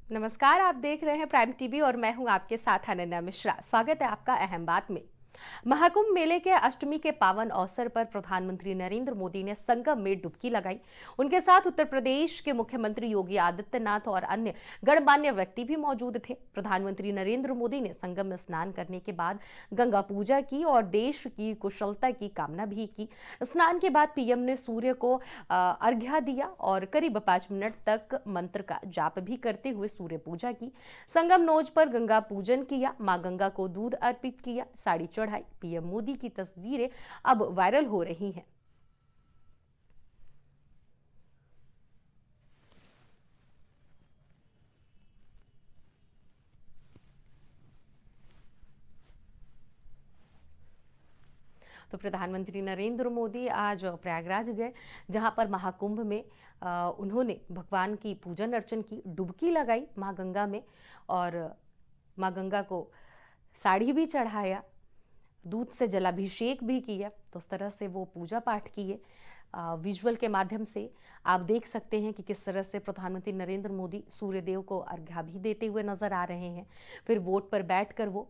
नमस्कार, आप देख रहे हैं प्राइम टीवी और मैं हूं आपके साथ अनन्या मिश्रा। स्वागत है आपका अहम बात में। महाकुंभ मेले के अष्टमी के पावन अवसर पर प्रधानमंत्री नरेंद्र मोदी ने संगम में डुबकी लगाई। उनके साथ उत्तर प्रदेश के मुख्यमंत्री योगी आदित्यनाथ और अन्य गणमान्य व्यक्ति भी मौजूद थे। प्रधानमंत्री नरेंद्र मोदी ने संगम में स्नान करने के बाद गंगा पूजा की और देश की कुशलता की कामना भी की। स्नान के बाद पीएम ने सूर्य को अर्घ्य दिया और करीब 5 मिनट तक मंत्र का जाप भी करते हुए सूर्य पूजा की। संगम नोज पर गंगा पूजन किया, मां गंगा को दूध अर्पित किया, साड़ी चढ़ाई। पीएम मोदी की तस्वीरें अब वायरल हो रही हैं। तो प्रधानमंत्री नरेंद्र मोदी आज प्रयागराज गए, जहां पर महाकुंभ में उन्होंने भगवान की पूजन अर्चन की, डुबकी लगाई मां गंगा में और मां गंगा को साड़ी भी चढ़ाया, दूध से जलाभिषेक भी किया। तो उस तरह से वो पूजा पाठ किए। विजुअल के माध्यम से आप देख सकते हैं कि किस तरह से प्रधानमंत्री नरेंद्र मोदी सूर्यदेव को अर्घ्य भी देते हुए नजर आ रहे हैं। फिर वोट पर बैठकर वो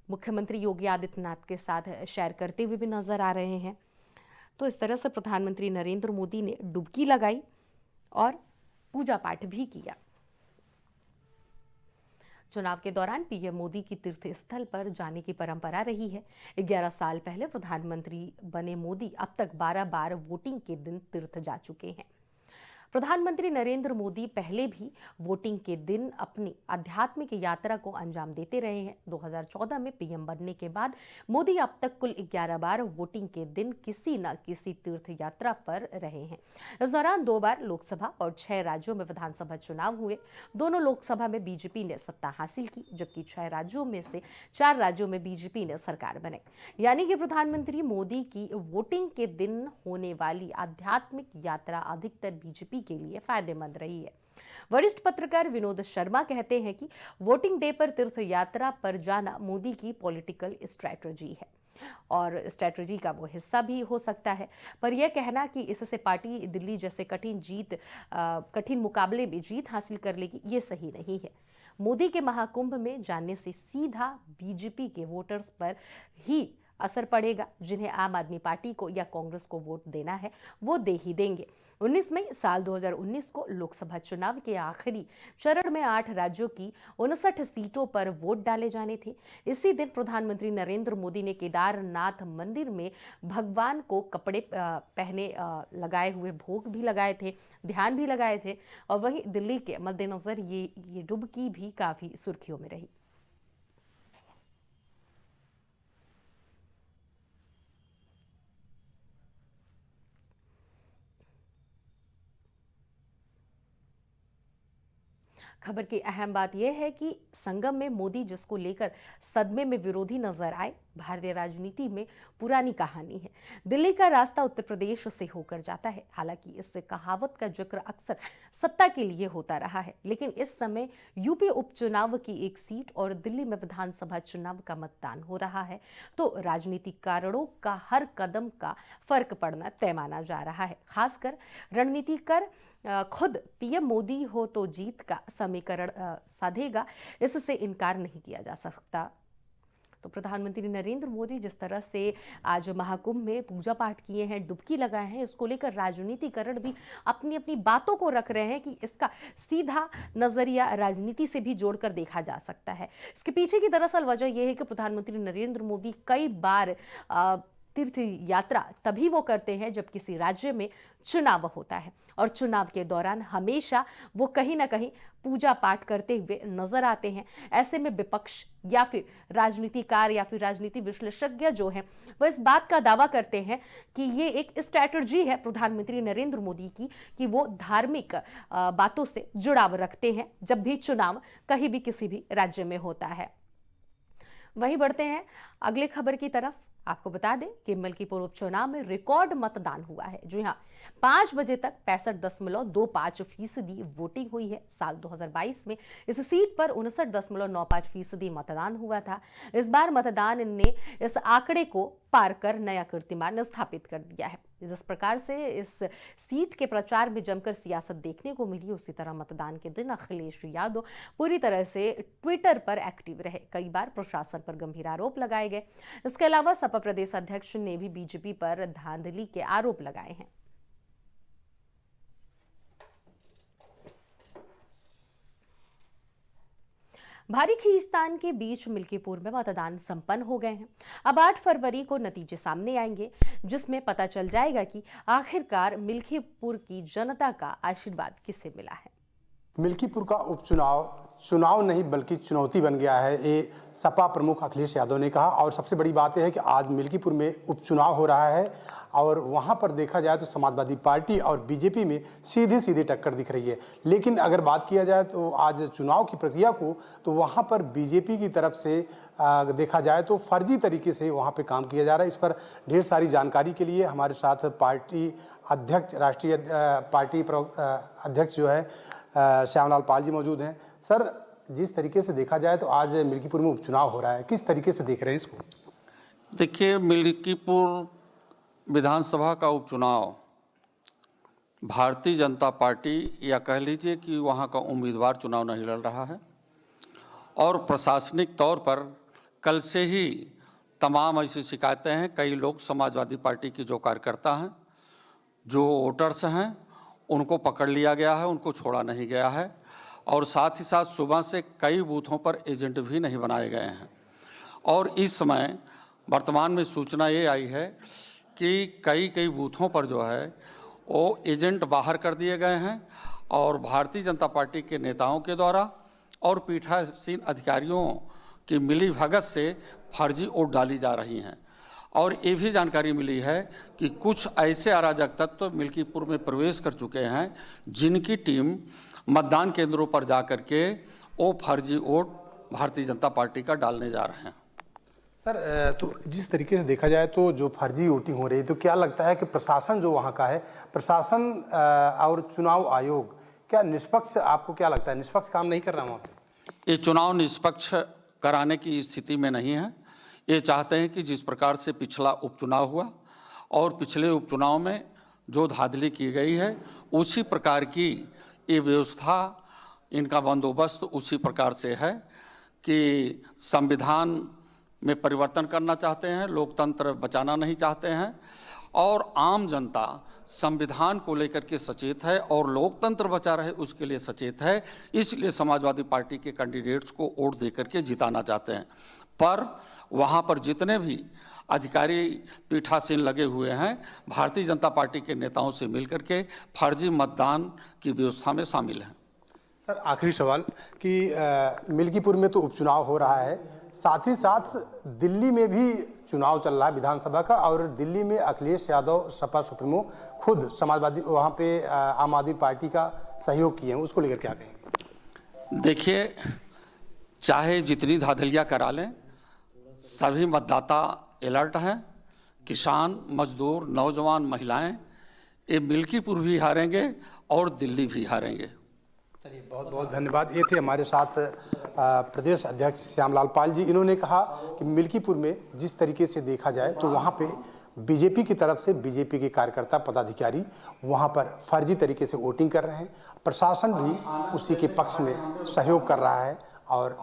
मुख्यमंत्री योगी आदित्यनाथ के साथ शेयर करते हुए भी नजर आ रहे हैं। तो इस तरह से प्रधानमंत्री नरेंद्र मोदी ने डुबकी लगाई और पूजा पाठ भी किया। चुनाव के दौरान पीएम मोदी की तीर्थ स्थल पर जाने की परंपरा रही है। 11 साल पहले प्रधानमंत्री बने मोदी अब तक 12 बार वोटिंग के दिन तीर्थ जा चुके हैं। प्रधानमंत्री नरेंद्र मोदी पहले भी वोटिंग के दिन अपनी आध्यात्मिक यात्रा को अंजाम देते रहे हैं। 2014 में पीएम बनने के बाद मोदी अब तक कुल 11 बार वोटिंग के दिन किसी न किसी तीर्थ यात्रा पर रहे हैं। इस दौरान 2 बार लोकसभा और 6 राज्यों में विधानसभा चुनाव हुए। दोनों लोकसभा में बीजेपी ने सत्ता हासिल की, जबकि 6 राज्यों में से 4 राज्यों में बीजेपी ने सरकार बनाई। यानी कि प्रधानमंत्री मोदी की वोटिंग के दिन होने वाली आध्यात्मिक यात्रा अधिकतर बीजेपी के लिए फायदेमंद रही है। वरिष्ठ पत्रकार विनोद शर्मा कहते हैं कि वोटिंग डे पर तीर्थ यात्रा पर जाना मोदी की पॉलिटिकल स्ट्रैटेजी है और स्ट्रैटेजी का वो हिस्सा भी हो सकता है। पर यह कहना कि इससे पार्टी दिल्ली जैसे कठिन मुकाबले में जीत हासिल कर लेगी, ये सही नहीं है। मोदी के महाकुंभ में जाने से सीधा बीजेपी के वोटर्स पर ही असर पड़ेगा। जिन्हें आम आदमी पार्टी को या कांग्रेस को वोट देना है वो दे ही देंगे। 19 मई साल 2019 को लोकसभा चुनाव के आखिरी चरण में 8 राज्यों की 59 सीटों पर वोट डाले जाने थे। इसी दिन प्रधानमंत्री नरेंद्र मोदी ने केदारनाथ मंदिर में भगवान को कपड़े पहने लगाए हुए भोग भी लगाए थे, ध्यान भी लगाए थे। और वहीं दिल्ली के मद्देनजर ये डुबकी भी काफी सुर्खियों में रही। खबर की अहम बात यह है कि संगम में मोदी जिसको लेकर सदमे में विरोधी नजर आए, भारतीय राजनीति में पुरानी कहानी है। दिल्ली का रास्ता उत्तर प्रदेश से होकर जाता है। हालांकि इस कहावत का जिक्र अक्सर सत्ता के लिए होता रहा है, लेकिन इस समय यूपी उपचुनाव की एक सीट और दिल्ली में विधानसभा चुनाव का मतदान हो रहा है। तो राजनीतिक कारणों का हर कदम का फर्क पड़ना तय माना जा रहा है। खासकर रणनीतिकार खुद पीएम मोदी हो तो जीत का समीकरण साधेगा, इससे इनकार नहीं किया जा सकता। तो प्रधानमंत्री नरेंद्र मोदी जिस तरह से आज महाकुंभ में पूजा पाठ किए हैं, डुबकी लगाए हैं, इसको लेकर राजनीतिकरण भी अपनी अपनी बातों को रख रहे हैं कि इसका सीधा नजरिया राजनीति से भी जोड़कर देखा जा सकता है। इसके पीछे की दरअसल वजह यह है कि प्रधानमंत्री नरेंद्र मोदी कई बार तीर्थ यात्रा तभी वो करते हैं जब किसी राज्य में चुनाव होता है और चुनाव के दौरान हमेशा वो कहीं ना कहीं पूजा पाठ करते हुए नजर आते हैं। ऐसे में विपक्ष या फिर राजनीतिकार या फिर राजनीति विश्लेषज्ञ जो हैं वो इस बात का दावा करते हैं कि ये एक स्ट्रैटेजी है प्रधानमंत्री नरेंद्र मोदी की कि वो धार्मिक बातों से जुड़ाव रखते हैं जब भी चुनाव कहीं भी किसी भी राज्य में होता है। वहीं बढ़ते हैं अगले खबर की तरफ। आपको बता दें कि मलकीपुर उपचुनाव में रिकॉर्ड मतदान हुआ है। जी हाँ, 5 बजे तक 65.25% वोटिंग हुई है। साल 2022 में इस सीट पर 59.95% मतदान हुआ था। इस बार मतदान ने इस आंकड़े को पार कर नया कीर्तिमान स्थापित कर दिया है। जिस प्रकार से इस सीट के प्रचार में जमकर सियासत देखने को मिली, उसी तरह मतदान के दिन अखिलेश यादव पूरी तरह से ट्विटर पर एक्टिव रहे। कई बार प्रशासन पर गंभीर आरोप लगाए गए। इसके अलावा सपा प्रदेश अध्यक्ष ने भी बीजेपी पर धांधली के आरोप लगाए हैं। भारी खींचतान के बीच मिल्कीपुर में मतदान संपन्न हो गए हैं। अब 8 फरवरी को नतीजे सामने आएंगे, जिसमें पता चल जाएगा कि आखिरकार मिल्कीपुर की जनता का आशीर्वाद किसे मिला है। मिल्कीपुर का उपचुनाव चुनाव नहीं बल्कि चुनौती बन गया है, ये सपा प्रमुख अखिलेश यादव ने कहा। और सबसे बड़ी बात यह है कि आज मिल्कीपुर में उपचुनाव हो रहा है और वहाँ पर देखा जाए तो समाजवादी पार्टी और बीजेपी में सीधी सीधी टक्कर दिख रही है। लेकिन अगर बात किया जाए तो आज चुनाव की प्रक्रिया को, तो वहाँ पर बीजेपी की तरफ से देखा जाए तो फर्जी तरीके से वहाँ पे काम किया जा रहा है। इस पर ढेर सारी जानकारी के लिए हमारे साथ पार्टी अध्यक्ष, राष्ट्रीय पार्टी अध्यक्ष जो है श्यामलाल पाल जी मौजूद हैं। सर, जिस तरीके से देखा जाए तो आज मिल्कीपुर में उपचुनाव हो रहा है, किस तरीके से देख रहे हैं इसको? देखिए, मिल्कीपुर विधानसभा का उपचुनाव भारतीय जनता पार्टी, या कह लीजिए कि वहाँ का उम्मीदवार चुनाव नहीं लड़ रहा है, और प्रशासनिक तौर पर कल से ही तमाम ऐसी शिकायतें हैं। कई लोग समाजवादी पार्टी के जो कार्यकर्ता हैं, जो वोटर्स हैं, उनको पकड़ लिया गया है, उनको छोड़ा नहीं गया है। और साथ ही साथ सुबह से कई बूथों पर एजेंट भी नहीं बनाए गए हैं। और इस समय वर्तमान में सूचना ये आई है कि कई बूथों पर जो है वो एजेंट बाहर कर दिए गए हैं और भारतीय जनता पार्टी के नेताओं के द्वारा और पीठासीन अधिकारियों की मिलीभगत से फर्जी वोट डाली जा रही हैं। और ये भी जानकारी मिली है कि कुछ ऐसे अराजक तत्व तो मिल्कीपुर में प्रवेश कर चुके हैं, जिनकी टीम मतदान केंद्रों पर जाकर के वो फर्जी वोट भारतीय जनता पार्टी का डालने जा रहे हैं। सर, तो जिस तरीके से देखा जाए तो जो फर्जी वोटिंग हो रही है, तो क्या लगता है कि प्रशासन जो वहाँ का है, प्रशासन और चुनाव आयोग क्या निष्पक्ष, आपको क्या लगता है निष्पक्ष काम नहीं कर रहा वहाँ पे? ये चुनाव निष्पक्ष कराने की स्थिति में नहीं है। ये चाहते हैं कि जिस प्रकार से पिछला उपचुनाव हुआ और पिछले उपचुनाव में जो धांधली की गई है, उसी प्रकार की ये व्यवस्था, इनका बंदोबस्त उसी प्रकार से है कि संविधान में परिवर्तन करना चाहते हैं, लोकतंत्र बचाना नहीं चाहते हैं। और आम जनता संविधान को लेकर के सचेत है और लोकतंत्र बचा रहे उसके लिए सचेत है। इसलिए समाजवादी पार्टी के कैंडिडेट्स को वोट देकर के जिताना चाहते हैं। पर वहाँ पर जितने भी अधिकारी पीठासीन लगे हुए हैं, भारतीय जनता पार्टी के नेताओं से मिलकर के फर्जी मतदान की व्यवस्था में शामिल हैं। सर, आखिरी सवाल कि मिल्कीपुर में तो उपचुनाव हो रहा है, साथ ही साथ दिल्ली में भी चुनाव चल रहा है विधानसभा का, और दिल्ली में अखिलेश यादव सपा सुप्रीमो खुद समाजवादी वहाँ पे आम आदमी पार्टी का सहयोग किए हैं, उसको लेकर क्या कहेंगे? देखिए, चाहे जितनी धांधलियाँ करा लें, सभी मतदाता अलर्ट हैं। किसान, मजदूर, नौजवान, महिलाएं, ये मिल्कीपुर भी हारेंगे और दिल्ली भी हारेंगे। चलिए, बहुत बहुत धन्यवाद। ये थे हमारे साथ प्रदेश अध्यक्ष श्यामलाल पाल जी। इन्होंने कहा कि मिल्कीपुर में जिस तरीके से देखा जाए तो वहाँ पे बीजेपी की तरफ से बीजेपी के कार्यकर्ता पदाधिकारी वहाँ पर फर्जी तरीके से वोटिंग कर रहे हैं, प्रशासन भी उसी के पक्ष में सहयोग कर रहा है, और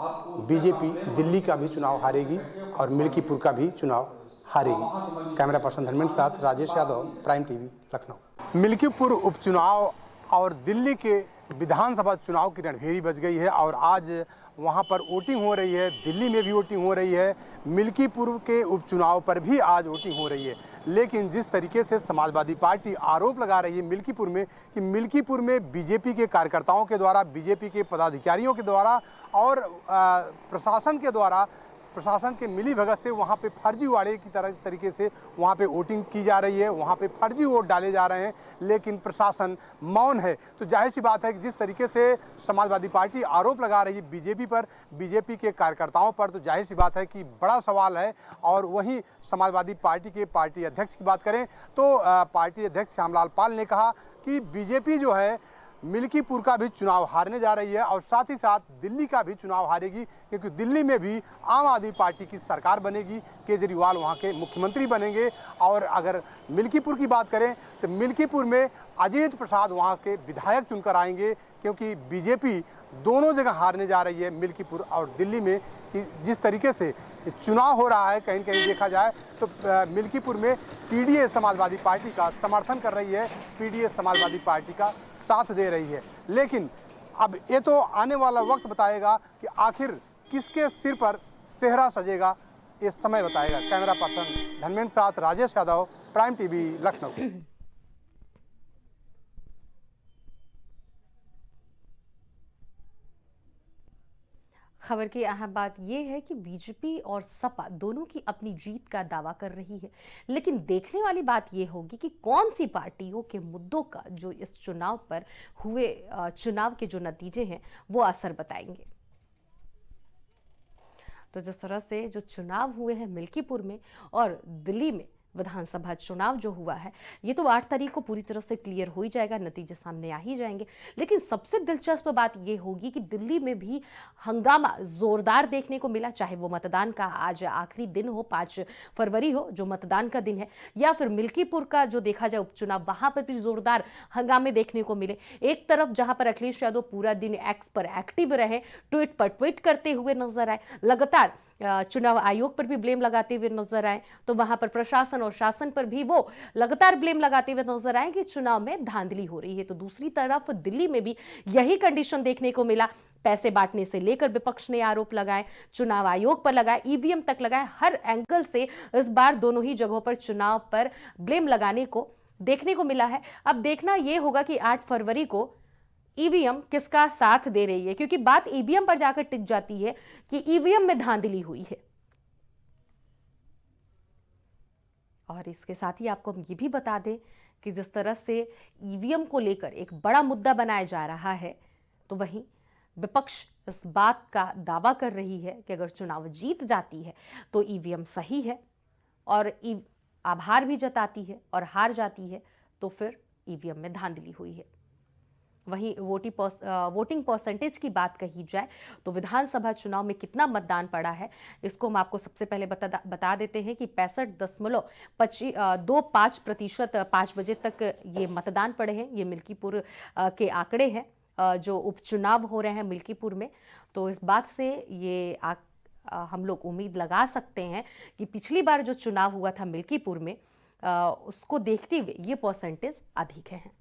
बीजेपी दिल्ली का भी चुनाव हारेगी और मिल्कीपुर का भी चुनाव हारेगी। कैमरा पर्सन धर्मेंद्र के साथ राजेश यादव, प्राइम टीवी, लखनऊ। मिल्कीपुर उपचुनाव और दिल्ली के विधानसभा चुनाव की रणभेरी बज गई है और आज वहां पर वोटिंग हो रही है। दिल्ली में भी वोटिंग हो रही है, मिल्कीपुर के उपचुनाव पर भी आज वोटिंग हो रही है। लेकिन जिस तरीके से समाजवादी पार्टी आरोप लगा रही है मिल्कीपुर में कि मिल्कीपुर में बीजेपी के कार्यकर्ताओं के द्वारा, बीजेपी के पदाधिकारियों के द्वारा और प्रशासन के द्वारा, प्रशासन के मिलीभगत से वहाँ पे फर्जी वाड़े की तरीके से वहाँ पे वोटिंग की जा रही है, वहाँ पे फर्जी वोट डाले जा रहे हैं, लेकिन प्रशासन मौन है। तो जाहिर सी बात है कि जिस तरीके से समाजवादी पार्टी आरोप लगा रही है बीजेपी पर, बीजेपी के कार्यकर्ताओं पर, तो जाहिर सी बात है कि बड़ा सवाल है। और वहीं समाजवादी पार्टी के पार्टी अध्यक्ष की बात करें तो पार्टी अध्यक्ष श्यामलाल पाल ने कहा कि बीजेपी जो है मिल्कीपुर का भी चुनाव हारने जा रही है और साथ ही साथ दिल्ली का भी चुनाव हारेगी, क्योंकि दिल्ली में भी आम आदमी पार्टी की सरकार बनेगी, केजरीवाल वहां के मुख्यमंत्री बनेंगे। और अगर मिल्कीपुर की बात करें तो मिल्कीपुर में अजीत प्रसाद वहां के विधायक चुनकर आएंगे, क्योंकि बीजेपी दोनों जगह हारने जा रही है, मिल्कीपुर और दिल्ली में। कि जिस तरीके से चुनाव हो रहा है, कहीं कहीं देखा जाए तो मिल्कीपुर में पीडीए समाजवादी पार्टी का समर्थन कर रही है, पीडीए समाजवादी पार्टी का साथ दे रही है। लेकिन अब ये तो आने वाला वक्त बताएगा कि आखिर किसके सिर पर सेहरा सजेगा, ये समय बताएगा। कैमरा पर्सन धर्मेंद्र साथ राजेश यादव, प्राइम टीवी, लखनऊ। खबर की अहम बात यह है कि बीजेपी और सपा दोनों की अपनी जीत का दावा कर रही है, लेकिन देखने वाली बात यह होगी कि कौन सी पार्टियों के मुद्दों का जो इस चुनाव पर हुए चुनाव के जो नतीजे हैं वो असर बताएंगे। तो जिस तरह से जो चुनाव हुए हैं मिल्कीपुर में और दिल्ली में विधानसभा चुनाव जो हुआ है, ये तो 8 तारीख को पूरी तरह से क्लियर हो ही जाएगा, नतीजे सामने आ ही जाएंगे। लेकिन सबसे दिलचस्प बात ये होगी कि दिल्ली में भी हंगामा जोरदार देखने को मिला, चाहे वो मतदान का आज आखिरी दिन हो, 5 फरवरी हो जो मतदान का दिन है, या फिर मिल्कीपुर का जो देखा जाए उपचुनाव, वहां पर भी जोरदार हंगामे देखने को मिले। एक तरफ जहां पर अखिलेश यादव पूरा दिन एक्स पर एक्टिव रहे, ट्वीट पर ट्वीट करते हुए नजर आए, लगातार चुनाव आयोग पर भी ब्लेम लगाते हुए नजर आए, तो वहां पर प्रशासन और शासन पर भी वो लगातार ब्लेम लगाते हुए नजर आए कि चुनाव में धांधली हो रही है। तो दूसरी तरफ दिल्ली में भी यही कंडीशन देखने को मिला, पैसे बांटने से लेकर विपक्ष ने आरोप लगाए, चुनाव आयोग पर लगाए, ईवीएम तक लगाए, हर एंगल से इस बार दोनों ही जगहों पर चुनाव पर ब्लेम लगाने को देखने को मिला है। अब देखना यह होगा कि 8 फरवरी को ईवीएम किसका साथ दे रही है, क्योंकि बात ईवीएम पर जाकर टिक जाती है कि ईवीएम में धांधली हुई है। और इसके साथ ही आपको हम ये भी बता दें कि जिस तरह से ईवीएम को लेकर एक बड़ा मुद्दा बनाया जा रहा है, तो वहीं विपक्ष इस बात का दावा कर रही है कि अगर चुनाव जीत जाती है तो ईवीएम सही है, और आभार भी जताती है, और हार जाती है तो फिर ईवीएम में धांधली हुई है। वहीं वोटिंग परसेंटेज की बात कही जाए तो विधानसभा चुनाव में कितना मतदान पड़ा है, इसको हम आपको सबसे पहले बता देते हैं कि 65.25% 5 बजे तक ये मतदान पड़े हैं। ये मिल्कीपुर के आंकड़े हैं, जो उपचुनाव हो रहे हैं मिल्कीपुर में। तो इस बात से ये हम लोग उम्मीद लगा सकते हैं कि पिछली बार जो चुनाव हुआ था मिल्कीपुर में, उसको देखते हुए ये परसेंटेज अधिक है।